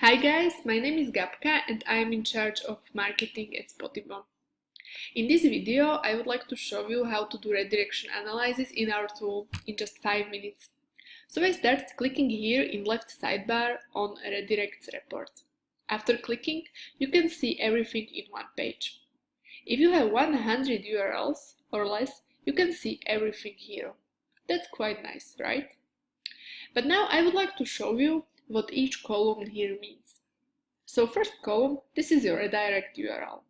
Hi guys, my name is Gabka and I am in charge of marketing at Spotify. In this video, I would like to show you how to do redirection analysis in our tool in just 5 minutes. So I start clicking here in left sidebar on Redirects report. After clicking, you can see everything in one page. If you have 100 URLs or less, you can see everything here. That's quite nice, right? But now I would like to show you what each column here means. So first column, this is your redirect URL.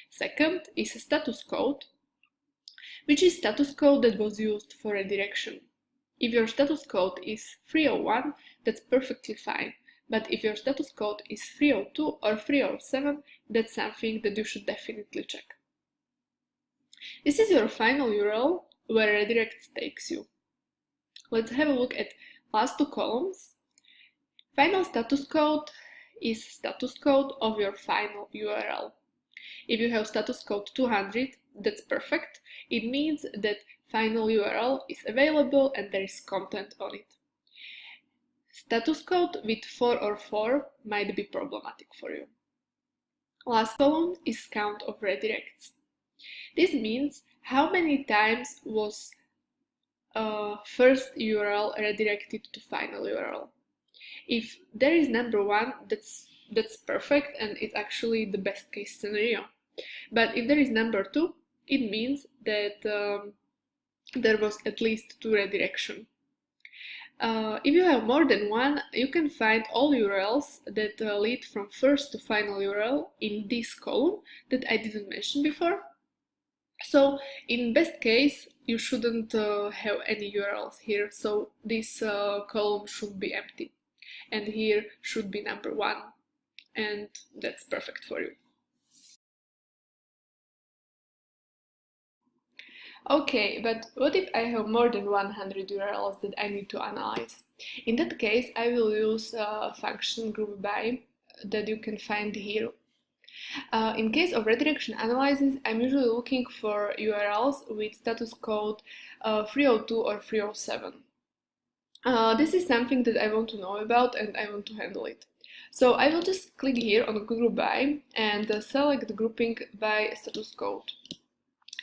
Second is a status code, which is status code that was used for redirection. If your status code is 301, that's perfectly fine. But if your status code is 302 or 307, that's something that you should definitely check. This is your final URL where redirect takes you. Let's have a look at last two columns. Final status code is status code of your final URL. If you have status code 200, that's perfect. It means that final URL is available and there is content on it. Status code with 404 might be problematic for you. Last column is count of redirects. This means how many times was first URL redirected to final URL. If there is number 1, that's perfect and it's actually the best case scenario. But if there is number 2, it means that there was at least 2 redirection. If you have more than 1, you can find all URLs that lead from first to final URL in this column that I didn't mention before. So in best case, you shouldn't have any URLs here, so this column should be empty. And here should be number 1, and that's perfect for you. Okay, but what if I have more than 100 URLs that I need to analyze? In that case, I will use a function group by that you can find here. In case of redirection analysis, I'm usually looking for URLs with status code 302 or 307. This is something that I want to know about and I want to handle it. So I will just click here on group by and select the grouping by status code.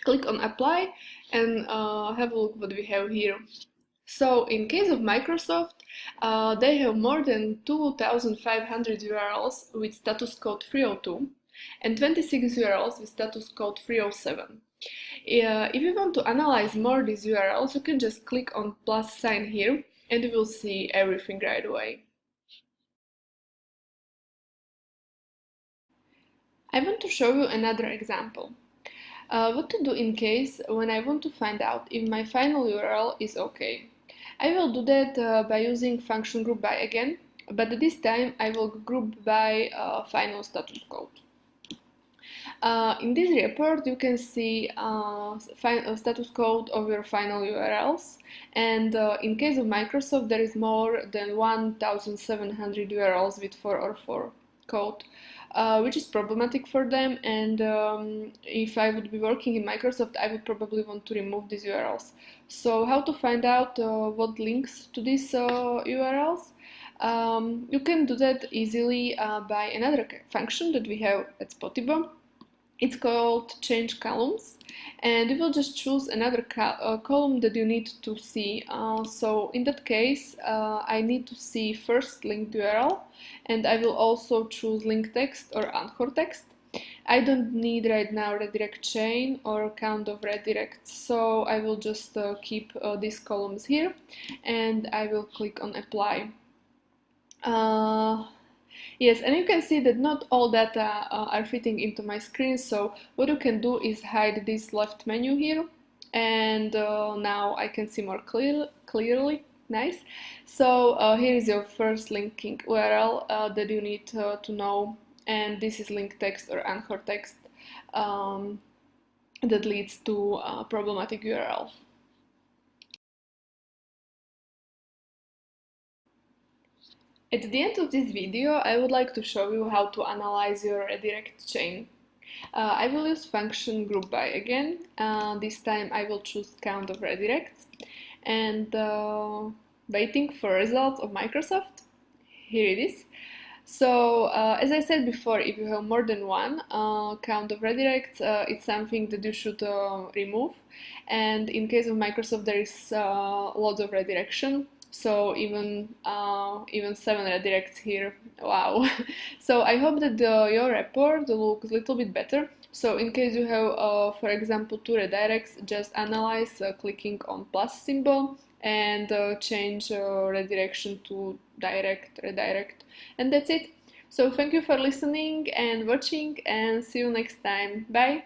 Click on apply and have a look what we have here. So in case of Microsoft, they have more than 2,500 URLs with status code 302 and 26 URLs with status code 307. If you want to analyze more these URLs, you can just click on plus sign here and you will see everything right away. I want to show you another example. What to do in case when I want to find out if my final URL is okay. I will do that by using function group by again, but this time I will group by final status code. In this report you can see status code of your final URLs, and in case of Microsoft there is more than 1,700 URLs with 404 code. Which is problematic for them, and if I would be working in Microsoft, I would probably want to remove these URLs. So how to find out what links to these URLs? You can do that easily by another function that we have at Spotify. It's called change columns, and you will just choose another column that you need to see. So in that case, I need to see first linked URL, and I will also choose link text or anchor text. I don't need right now redirect chain or count of redirects, so I will just keep these columns here, and I will click on apply. Yes, and you can see that not all data are fitting into my screen, so what you can do is hide this left menu here, and now I can see more clearly. Nice. So here is your first linking URL that you need to know, and this is link text or anchor text that leads to a problematic URL. At the end of this video, I would like to show you how to analyze your redirect chain. I will use function group by again. This time I will choose count of redirects and waiting for results of Microsoft. Here it is. So, as I said before, if you have more than one count of redirects, it's something that you should remove. And in case of Microsoft, there is lots of redirection. So even 7 redirects here. Wow. So I hope that your report looks a little bit better. So in case you have, for example, 2 redirects, just analyze clicking on plus symbol and change redirection to direct, redirect, and that's it. So thank you for listening and watching, and see you next time. Bye!